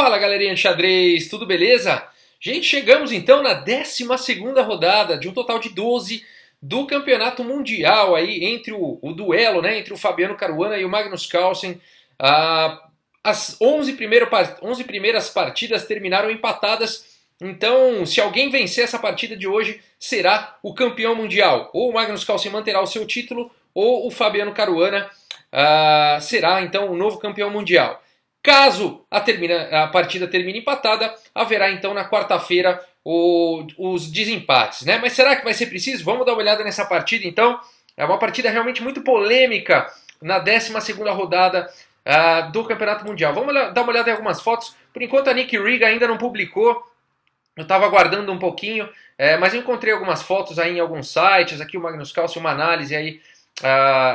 Fala galerinha de xadrez, tudo beleza? Gente, chegamos então na 12ª rodada de um total de 12 do Campeonato Mundial aí entre o duelo, né, entre o Fabiano Caruana e o Magnus Carlsen. As 11 primeiras partidas terminaram empatadas, então se alguém vencer essa partida de hoje será o campeão mundial. Ou o Magnus Carlsen manterá o seu título ou o Fabiano Caruana será então o novo campeão mundial. Caso a partida termine empatada, haverá então na quarta-feira os desempates, né? Mas será que vai ser preciso? Vamos dar uma olhada nessa partida então. É uma partida realmente muito polêmica na 12ª rodada do Campeonato Mundial. Vamos dar uma olhada em algumas fotos. Por enquanto a Nick Riga ainda não publicou. Eu estava aguardando um pouquinho, mas eu encontrei algumas fotos aí em alguns sites. Aqui o Magnus Carlsen, uma análise aí.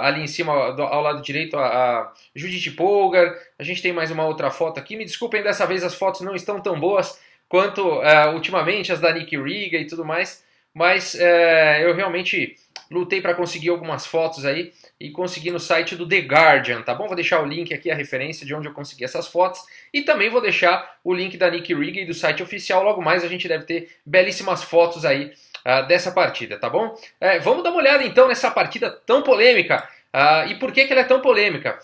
Ali em cima, ao lado direito, a Judith Polgar. A gente tem mais uma outra foto aqui. Me desculpem, dessa vez as fotos não estão tão boas quanto ultimamente as da Nick Riga e tudo mais. Mas eu realmente lutei para conseguir algumas fotos aí e consegui no site do The Guardian, tá bom? Vou deixar o link aqui, a referência de onde eu consegui essas fotos. E também vou deixar o link da Nick Riga e do site oficial. Logo mais a gente deve ter belíssimas fotos aí dessa partida, tá bom? Vamos dar uma olhada então nessa partida tão polêmica. E por que ela é tão polêmica?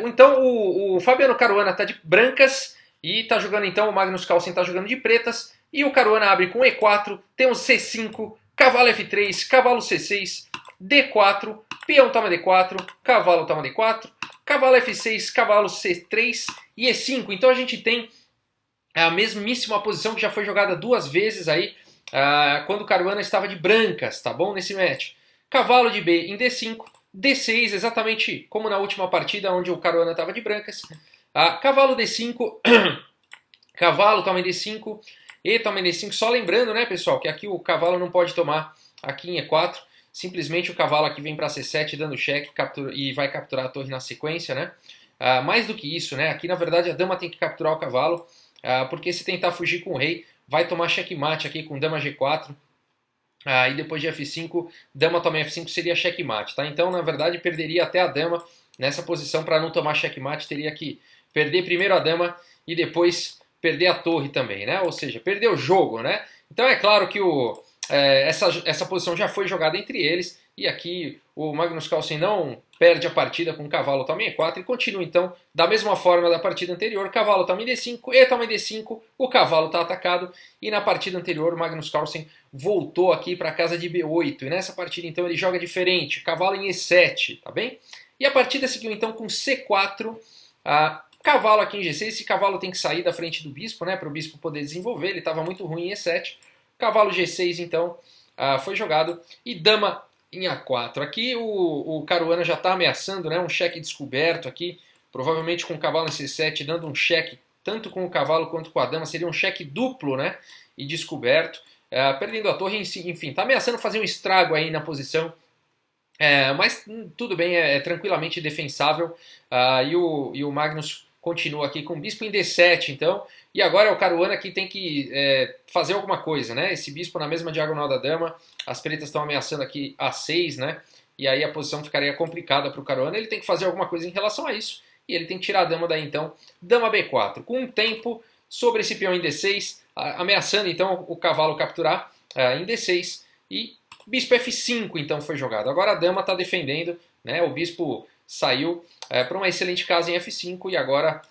Então o Fabiano Caruana está de brancas e está jogando então, o Magnus Carlsen está jogando de pretas. E o Caruana abre com E4, temos C5, cavalo F3, cavalo C6, D4, peão toma D4, cavalo toma D4, cavalo F6, cavalo C3 e E5. Então a gente tem a mesmíssima posição que já foi jogada duas vezes aí, quando o Caruana estava de brancas, tá bom? Nesse match. Cavalo de B em D5, D6, exatamente como na última partida onde o Caruana estava de brancas. Cavalo D5, cavalo toma em D5, E toma em D5. Só lembrando, né, pessoal, que aqui o cavalo não pode tomar aqui em E4. Simplesmente o cavalo aqui vem para C7 dando cheque e vai capturar a torre na sequência, né? Mais do que isso, né? Aqui na verdade a dama tem que capturar o cavalo, porque se tentar fugir com o rei, vai tomar checkmate aqui com dama G4, e depois de F5, dama toma F5 seria checkmate, tá? Então, na verdade, perderia até a dama nessa posição. Para não tomar checkmate, teria que perder primeiro a dama e depois perder a torre também, né? Ou seja, perder o jogo, né? Então é claro que essa posição já foi jogada entre eles, e aqui o Magnus Carlsen não perde a partida com o cavalo toma em E4 e continua então da mesma forma da partida anterior. Cavalo toma em D5, E toma em D5, o cavalo está atacado, e na partida anterior o Magnus Carlsen voltou aqui para a casa de B8, e nessa partida então ele joga diferente, cavalo em E7, tá bem? E a partida seguiu então com C4, cavalo aqui em G6, esse cavalo tem que sair da frente do bispo, né, para o bispo poder desenvolver, ele estava muito ruim em E7, cavalo G6 então foi jogado, e dama em A4. Aqui o Caruana já está ameaçando, né, um cheque descoberto aqui, provavelmente com o cavalo em C7, dando um cheque tanto com o cavalo quanto com a dama, seria um cheque duplo, né, e descoberto, perdendo a torre, enfim, está ameaçando fazer um estrago aí na posição, mas tudo bem, é tranquilamente defensável, e o Magnus continua aqui com o bispo em D7, então, e agora é o Caruana que tem que fazer alguma coisa, né? Esse bispo na mesma diagonal da dama, as pretas estão ameaçando aqui A6, né? E aí a posição ficaria complicada para o Caruana, ele tem que fazer alguma coisa em relação a isso, e ele tem que tirar a dama daí então, dama B4, com um tempo sobre esse peão em D6, ameaçando então o cavalo capturar em D6, e bispo F5 então foi jogado. Agora a dama está defendendo, né? O bispo saiu para uma excelente casa em F5 e agora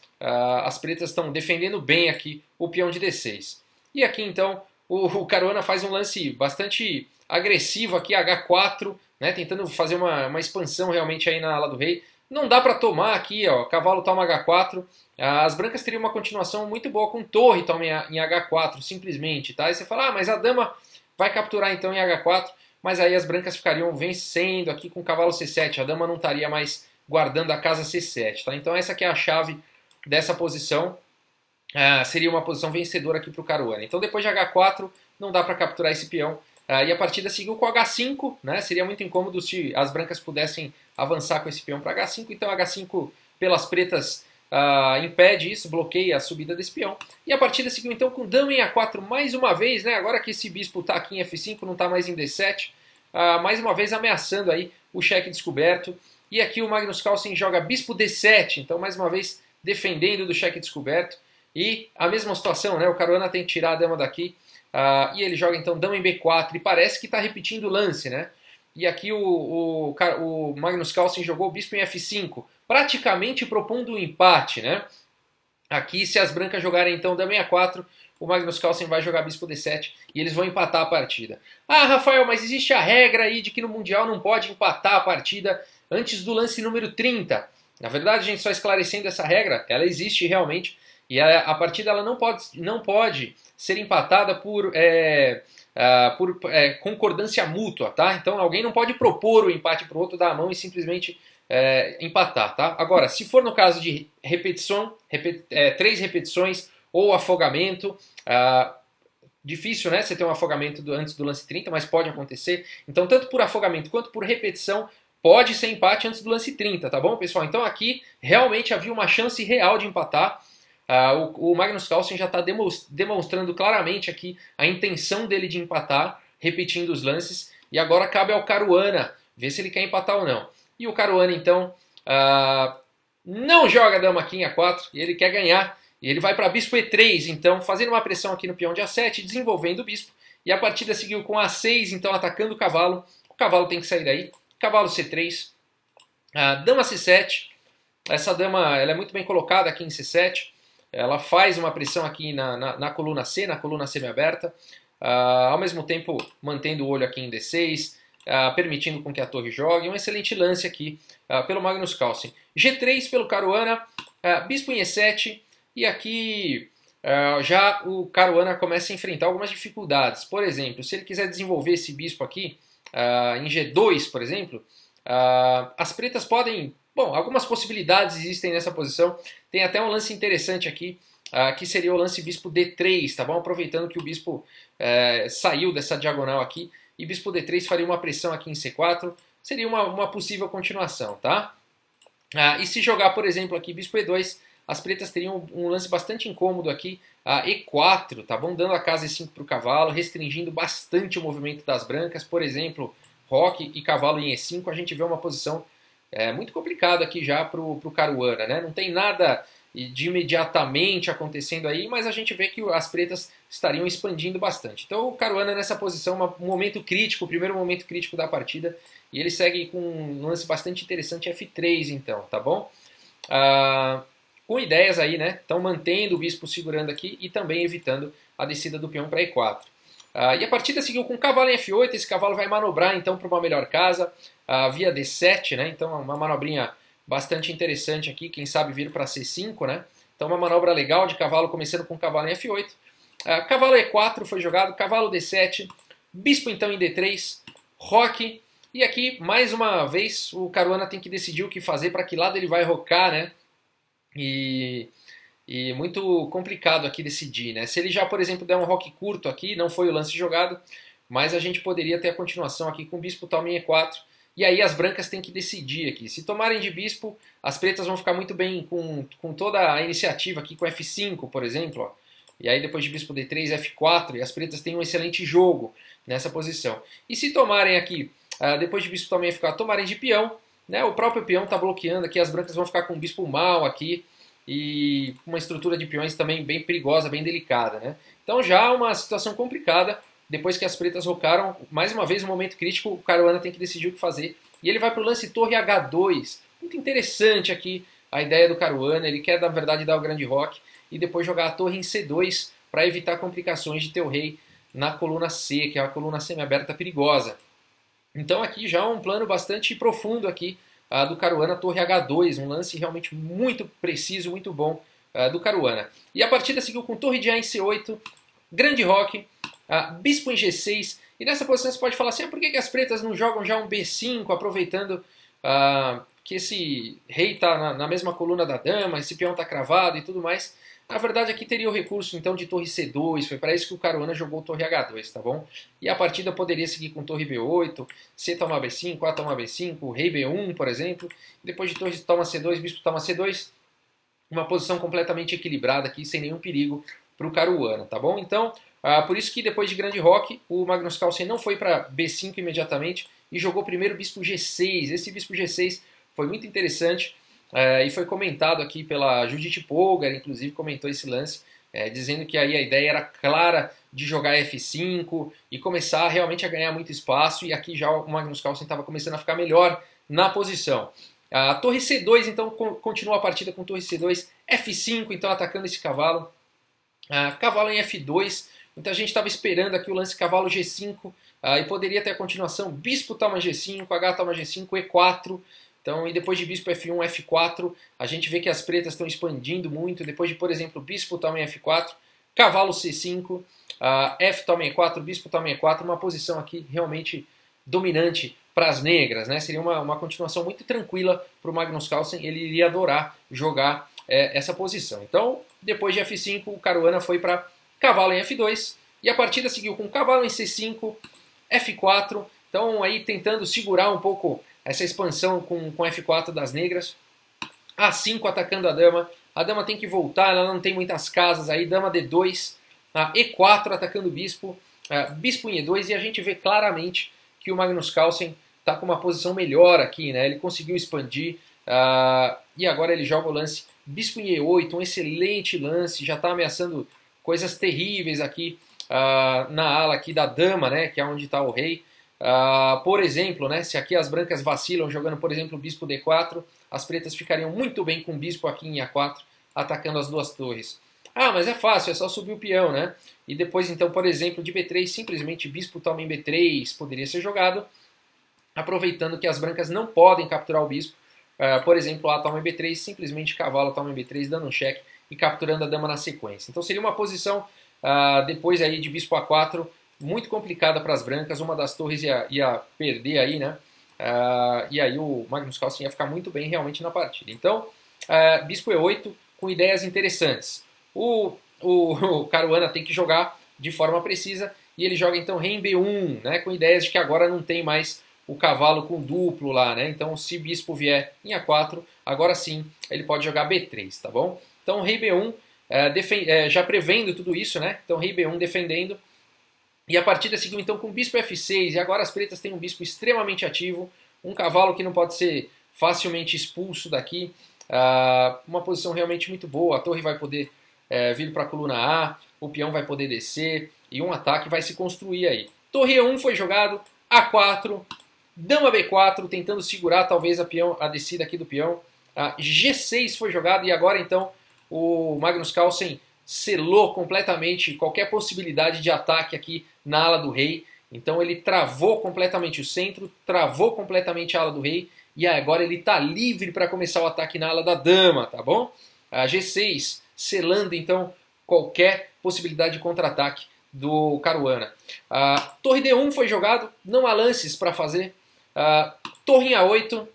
as pretas estão defendendo bem aqui o peão de D6. E aqui então o Caruana faz um lance bastante agressivo aqui, H4, né, tentando fazer uma expansão realmente aí na ala do rei. Não dá para tomar aqui, ó, cavalo toma H4. As brancas teriam uma continuação muito boa com torre toma em H4, simplesmente, tá? E você fala, mas a dama vai capturar então em H4, mas aí as brancas ficariam vencendo aqui com o cavalo C7, a dama não estaria mais guardando a casa C7, tá? Então essa aqui é a chave dessa posição, seria uma posição vencedora aqui para o Caruana. Então depois de H4 não dá para capturar esse peão, e a partida seguiu com H5, né? Seria muito incômodo se as brancas pudessem avançar com esse peão para H5, então H5 pelas pretas impede isso, bloqueia a subida desse peão. E a partida seguiu então com dama em A4 mais uma vez, né? Agora que esse bispo está aqui em F5, não está mais em D7, mais uma vez ameaçando aí o cheque descoberto. E aqui o Magnus Carlsen joga bispo D7, então mais uma vez defendendo do cheque descoberto. E a mesma situação, né? O Caruana tem que tirar a dama daqui, e ele joga então dama em B4, e parece que está repetindo o lance, né? E aqui o Magnus Carlsen jogou o bispo em F5, praticamente propondo um empate, né? Aqui, se as brancas jogarem então dama em A4, o Magnus Carlsen vai jogar bispo D7 e eles vão empatar a partida. Ah, Rafael, mas existe a regra aí de que no Mundial não pode empatar a partida antes do lance número 30. Na verdade, a gente só esclarecendo essa regra, ela existe realmente, e a partida ela não pode ser empatada por concordância mútua, tá? Então alguém não pode propor o empate para o outro, dar a mão e simplesmente empatar, tá? Agora, se for no caso de repetição, 3 repetições ou afogamento, difícil, né? Você ter um afogamento antes do lance 30, mas pode acontecer. Então, tanto por afogamento quanto por repetição, pode ser empate antes do lance 30, tá bom, pessoal? Então aqui realmente havia uma chance real de empatar. O Magnus Carlsen já está demonstrando claramente aqui a intenção dele de empatar, repetindo os lances. E agora cabe ao Caruana ver se ele quer empatar ou não. E o Caruana, então, não joga dama aqui em A4, e ele quer ganhar. E ele vai para bispo E3, então, fazendo uma pressão aqui no peão de A7, desenvolvendo o bispo. E a partida seguiu com A6, então, atacando o cavalo. O cavalo tem que sair daí. Cavalo C3, dama C7. Essa dama ela é muito bem colocada aqui em C7. Ela faz uma pressão aqui na coluna C, na coluna semi-aberta. Ao mesmo tempo, mantendo o olho aqui em D6. Permitindo com que a torre jogue. Um excelente lance aqui pelo Magnus Carlsen. G3 pelo Caruana, bispo em E7, e aqui já o Caruana começa a enfrentar algumas dificuldades. Por exemplo, se ele quiser desenvolver esse bispo aqui, em G2, por exemplo, as pretas podem... Bom, algumas possibilidades existem nessa posição. Tem até um lance interessante aqui, que seria o lance bispo D3, tá bom? Aproveitando que o bispo saiu dessa diagonal aqui, e bispo D3 faria uma pressão aqui em C4, seria uma possível continuação, tá? E se jogar, por exemplo, aqui bispo E2, as pretas teriam um lance bastante incômodo aqui, E4, tá bom? Dando a casa E5 para o cavalo, restringindo bastante o movimento das brancas. Por exemplo, roque e cavalo em E5, a gente vê uma posição muito complicada aqui já para o Caruana, né? Não tem nada de imediatamente acontecendo aí, mas a gente vê que as pretas estariam expandindo bastante. Então o Caruana nessa posição, um momento crítico, o primeiro momento crítico da partida, e ele segue com um lance bastante interessante, F3 então, tá bom? Com ideias aí, né? Então mantendo o bispo segurando aqui e também evitando a descida do peão para E4. E a partida seguiu com cavalo em F8, esse cavalo vai manobrar então para uma melhor casa, via D7, né? Então uma manobrinha bastante interessante aqui, quem sabe vir para C5, né? Então uma manobra legal de cavalo, começando com cavalo em F8. Cavalo E4 foi jogado, cavalo D7, bispo então em D3, roque, e aqui mais uma vez o Caruana tem que decidir o que fazer, para que lado ele vai rocar, né? E muito complicado aqui decidir, né? Se ele já, por exemplo, der um roque curto aqui, não foi o lance jogado, mas a gente poderia ter a continuação aqui com o bispo toma em E4, e aí as brancas têm que decidir aqui. Se tomarem de bispo, as pretas vão ficar muito bem com toda a iniciativa aqui, com F5, por exemplo, ó. E aí depois de bispo D3, F4, e as pretas têm um excelente jogo nessa posição. E se tomarem aqui, depois de bispo toma em F4, tomarem de peão, né? O próprio peão está bloqueando aqui, as brancas vão ficar com o bispo mal aqui, e uma estrutura de peões também bem perigosa, bem delicada, né? Então já uma situação complicada, depois que as pretas rocaram, mais uma vez um momento crítico, o Caruana tem que decidir o que fazer, e ele vai para o lance torre H2, muito interessante aqui a ideia do Caruana, ele quer na verdade dar o grande roque, e depois jogar a torre em C2, para evitar complicações de ter o rei na coluna C, que é a coluna semi-aberta perigosa. Então aqui já um plano bastante profundo aqui, do Caruana, torre H2, um lance realmente muito preciso, muito bom do Caruana. E a partida seguiu com torre de A em C8, grande roque, bispo em G6, e nessa posição você pode falar assim, por que as pretas não jogam já um B5, aproveitando que esse rei está na mesma coluna da dama, esse peão está cravado e tudo mais. Na verdade aqui teria o recurso então de torre C2, foi para isso que o Caruana jogou torre H2, tá bom? E a partida poderia seguir com torre B8, C toma B5, A toma B5, rei B1, por exemplo. Depois de torre toma C2, bispo toma C2, uma posição completamente equilibrada aqui, sem nenhum perigo para o Caruana, tá bom? Então, por isso que depois de grande roque, o Magnus Carlsen não foi para B5 imediatamente e jogou primeiro bispo G6. Esse bispo G6 foi muito interessante, e foi comentado aqui pela Judith Polgar, inclusive comentou esse lance, dizendo que aí a ideia era clara de jogar F5 e começar realmente a ganhar muito espaço, e aqui já o Magnus Carlsen estava começando a ficar melhor na posição. A torre C2, então, continua a partida com torre C2, F5, então atacando esse cavalo. Cavalo em F2, muita gente estava esperando aqui o lance cavalo G5, e poderia ter a continuação, bispo toma G5, H toma G5, E4, então, e depois de bispo F1, F4, a gente vê que as pretas estão expandindo muito, depois de, por exemplo, bispo toma em F4, cavalo C5, F toma em E4, bispo toma em E4, uma posição aqui realmente dominante para as negras, né? Seria uma continuação muito tranquila para o Magnus Carlsen, ele iria adorar jogar essa posição. Então, depois de F5, o Caruana foi para cavalo em F2, e a partida seguiu com cavalo em C5, F4, então aí tentando segurar um pouco essa expansão com F4 das negras, A5 atacando a dama tem que voltar, ela não tem muitas casas aí, dama D2, E4 atacando o bispo, bispo em E2, e a gente vê claramente que o Magnus Carlsen está com uma posição melhor aqui, né? Ele conseguiu expandir, e agora ele joga o lance bispo em E8, um excelente lance, já está ameaçando coisas terríveis aqui na ala aqui da dama, né? Que é onde está o rei. Por exemplo, né? Se aqui as brancas vacilam jogando, por exemplo, bispo D4, as pretas ficariam muito bem com o bispo aqui em A4, atacando as duas torres. Mas é fácil, é só subir o peão, né? E depois, então, por exemplo, de B3, simplesmente bispo toma em B3 poderia ser jogado, aproveitando que as brancas não podem capturar o bispo. Por exemplo, A toma em B3, simplesmente cavalo toma em B3, dando um cheque e capturando a dama na sequência. Então seria uma posição, depois aí de bispo A4, muito complicada para as brancas, uma das torres ia perder aí, né? E aí o Magnus Carlsen ia ficar muito bem realmente na partida. Então, bispo E8 com ideias interessantes. O Caruana tem que jogar de forma precisa e ele joga então rei em B1, né, com ideias de que agora não tem mais o cavalo com duplo lá, né? Então se bispo vier em A4, agora sim ele pode jogar B3, tá bom? Então rei B1, já prevendo tudo isso, né? Então rei B1 defendendo. E a partida seguiu então com bispo F6, e agora as pretas têm um bispo extremamente ativo, um cavalo que não pode ser facilmente expulso daqui, uma posição realmente muito boa, a torre vai poder vir para a coluna A, o peão vai poder descer, e um ataque vai se construir aí. Torre E1 foi jogado, A4, dama B4, tentando segurar talvez a descida aqui do peão, G6 foi jogado, e agora então o Magnus Carlsen selou completamente qualquer possibilidade de ataque aqui na ala do rei. Então ele travou completamente o centro, travou completamente a ala do rei, e agora ele está livre para começar o ataque na ala da dama, tá bom? A G6 selando então qualquer possibilidade de contra-ataque do Caruana. Torre D1 foi jogado, não há lances para fazer. Torre em A8,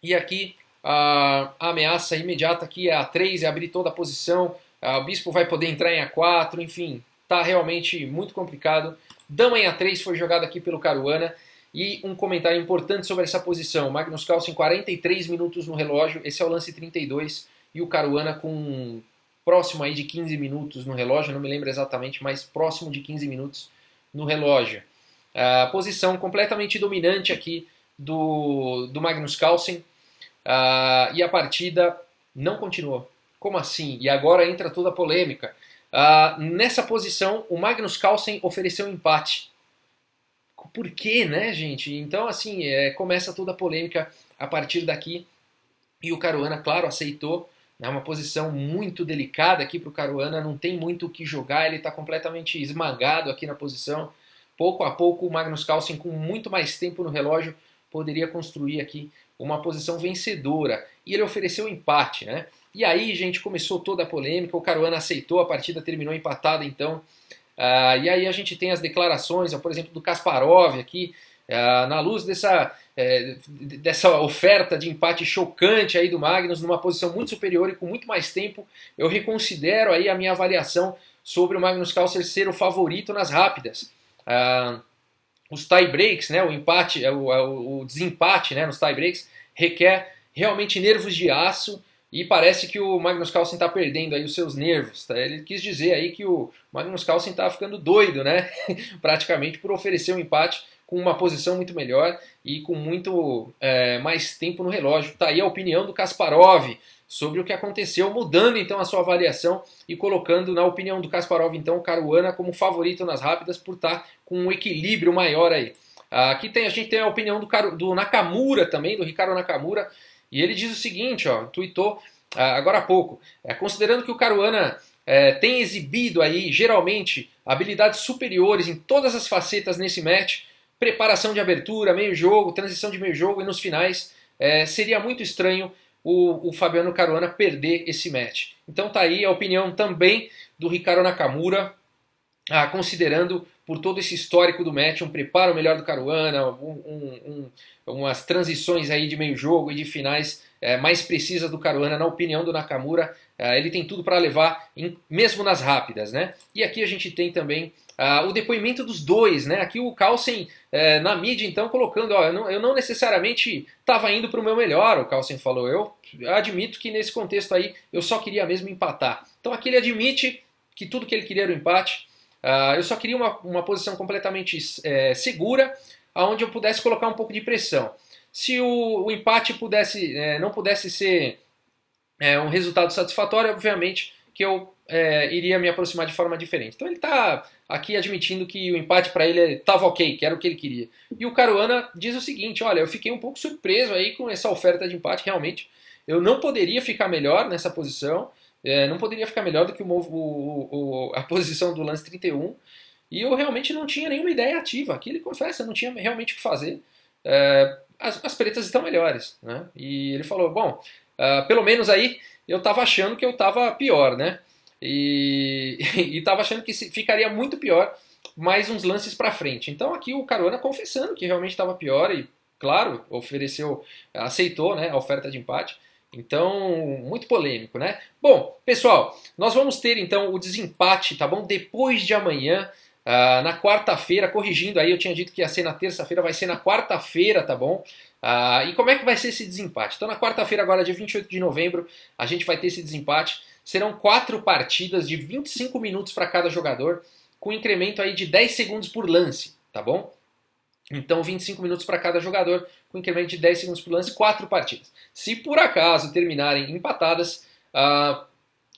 e aqui a ameaça imediata aqui é A3, é abrir toda a posição. O bispo vai poder entrar em A4, enfim, tá realmente muito complicado. Dama em A3 foi jogado aqui pelo Caruana. E um comentário importante sobre essa posição. Magnus Carlsen 43 minutos no relógio, esse é o lance 32. E o Caruana com próximo aí de 15 minutos no relógio, não me lembro exatamente, mas próximo de 15 minutos no relógio. Posição completamente dominante aqui do Magnus Carlsen. E a partida não continuou. Como assim? E agora entra toda a polêmica. Nessa posição, o Magnus Carlsen ofereceu um empate. Por quê, né, gente? Então, assim, começa toda a polêmica a partir daqui. E o Caruana, claro, aceitou. É uma posição muito delicada aqui para o Caruana. Não tem muito o que jogar. Ele está completamente esmagado aqui na posição. Pouco a pouco, o Magnus Carlsen, com muito mais tempo no relógio, poderia construir aqui uma posição vencedora. E ele ofereceu um empate, né? E aí, gente, começou toda a polêmica, o Caruana aceitou, a partida terminou empatada, então. E aí a gente tem as declarações, por exemplo, do Kasparov aqui, na luz dessa oferta de empate chocante aí do Magnus, numa posição muito superior e com muito mais tempo, eu reconsidero aí a minha avaliação sobre o Magnus Carlsen ser o favorito nas rápidas. Os tie breaks, né, o empate, o desempate, né, nos tie breaks, requer realmente nervos de aço. E parece que o Magnus Carlsen está perdendo aí os seus nervos. Tá? Ele quis dizer aí que o Magnus Carlsen está ficando doido, né? Praticamente por oferecer um empate com uma posição muito melhor e com muito mais tempo no relógio. Tá aí a opinião do Kasparov sobre o que aconteceu, mudando então a sua avaliação e colocando, na opinião do Kasparov, então, o Caruana como favorito nas rápidas por estar com um equilíbrio maior aí. Aqui a gente tem a opinião do Nakamura também, do Ricardo Nakamura, e ele diz o seguinte, ó, tweetou agora há pouco, considerando que o Caruana tem exibido aí, geralmente, habilidades superiores em todas as facetas nesse match, preparação de abertura, meio jogo, transição de meio jogo e nos finais, seria muito estranho o Fabiano Caruana perder esse match. Então tá aí a opinião também do Ricardo Nakamura, considerando por todo esse histórico do match, um preparo melhor do Caruana, umas transições aí de meio jogo e de finais mais precisas do Caruana, na opinião do Nakamura, ele tem tudo para levar, mesmo nas rápidas, né? E aqui a gente tem também o depoimento dos dois, né? Aqui o Carlsen na mídia, então, colocando, ó, eu não necessariamente estava indo para o meu melhor, o Carlsen falou, eu admito que nesse contexto aí eu só queria mesmo empatar. Então aqui ele admite que tudo que ele queria era o empate, eu só queria uma posição completamente segura, onde eu pudesse colocar um pouco de pressão. Se o empate não pudesse ser um resultado satisfatório, obviamente que eu iria me aproximar de forma diferente. Então ele está aqui admitindo que o empate para ele estava ok, que era o que ele queria. E o Caruana diz o seguinte, olha, eu fiquei um pouco surpreso aí com essa oferta de empate, realmente. Eu não poderia ficar melhor nessa posição, não poderia ficar melhor do que a posição do lance 31, e eu realmente não tinha nenhuma ideia ativa. Aqui ele confessa, não tinha realmente o que fazer. As pretas estão melhores, né? E ele falou, bom, pelo menos aí eu estava achando que eu estava pior, né? E estava achando que ficaria muito pior mais uns lances para frente. Então aqui o Caruana confessando que realmente estava pior e, claro, aceitou, né, a oferta de empate. Então, muito polêmico, né? Bom, pessoal, nós vamos ter então o desempate, tá bom? Depois de amanhã, na quarta-feira, corrigindo aí, eu tinha dito que ia ser na terça-feira, vai ser na quarta-feira, tá bom? E como é que vai ser esse desempate? Então na quarta-feira, agora dia 28 de novembro, a gente vai ter esse desempate. Serão 4 partidas de 25 minutos para cada jogador, com incremento aí de 10 segundos por lance, tá bom? Então 25 minutos para cada jogador, com incremento de 10 segundos por lance, 4 partidas. Se por acaso terminarem empatadas,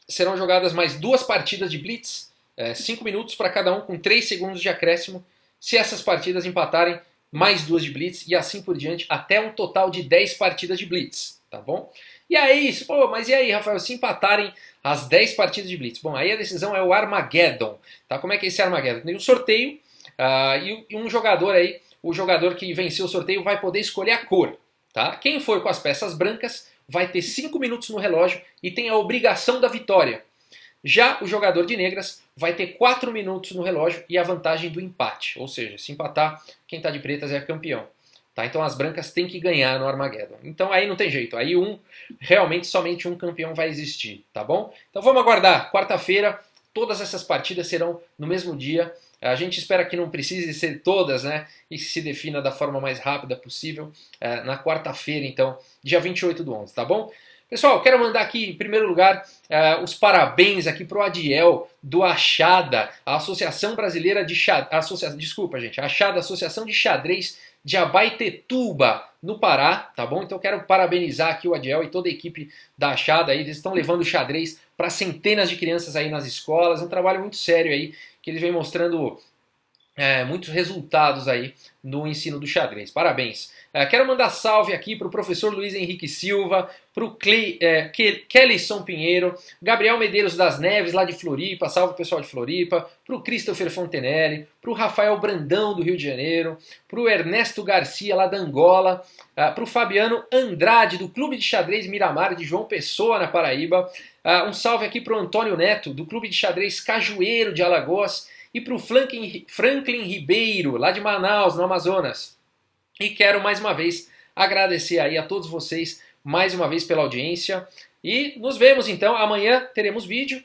serão jogadas mais 2 partidas de blitz, 5 minutos para cada um, com 3 segundos de acréscimo. Se essas partidas empatarem, mais 2 de blitz e assim por diante, até um total de 10 partidas de blitz, tá bom? E aí, mas e aí, Rafael, se empatarem as 10 partidas de blitz? Bom, aí a decisão é o Armageddon, tá? Como é que é esse Armageddon? Tem um sorteio e um jogador aí, o jogador que venceu o sorteio vai poder escolher a cor, tá? Quem for com as peças brancas vai ter 5 minutos no relógio e tem a obrigação da vitória. Já o jogador de negras vai ter 4 minutos no relógio e a vantagem do empate. Ou seja, se empatar, quem está de pretas é campeão. Tá? Então as brancas têm que ganhar no Armageddon. Então aí não tem jeito. Aí realmente somente um campeão vai existir. Tá bom? Então vamos aguardar. Quarta-feira, todas essas partidas serão no mesmo dia. A gente espera que não precise ser todas, né? E que se defina da forma mais rápida possível. Na quarta-feira, então, dia 28/11. Tá bom? Pessoal, quero mandar aqui, em primeiro lugar, os parabéns aqui pro Adiel, do Achada, a Associação Brasileira de Xadrez, a Achada, Associação de Xadrez de Abaetetuba, no Pará, tá bom? Então quero parabenizar aqui o Adiel e toda a equipe da Achada aí, eles estão levando o xadrez para centenas de crianças aí nas escolas, um trabalho muito sério aí, que eles vêm mostrando muitos resultados aí no ensino do xadrez. Parabéns. Quero mandar salve aqui para o professor Luiz Henrique Silva, para o Kellyson Pinheiro, Gabriel Medeiros das Neves, lá de Floripa, salve pessoal de Floripa, para o Christopher Fontenelle, para o Rafael Brandão, do Rio de Janeiro, para o Ernesto Garcia, lá da Angola, para o Fabiano Andrade, do Clube de Xadrez Miramar, de João Pessoa, na Paraíba, um salve aqui para o Antônio Neto, do Clube de Xadrez Cajueiro, de Alagoas, e para o Franklin Ribeiro, lá de Manaus, no Amazonas. E quero mais uma vez agradecer aí a todos vocês, mais uma vez pela audiência. E nos vemos então, amanhã teremos vídeo,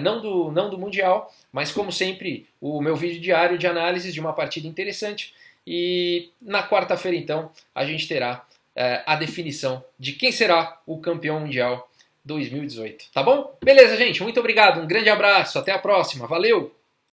não do Mundial, mas como sempre o meu vídeo diário de análise de uma partida interessante. E na quarta-feira então a gente terá a definição de quem será o campeão mundial 2018, tá bom? Beleza, gente, muito obrigado, um grande abraço, até a próxima, valeu!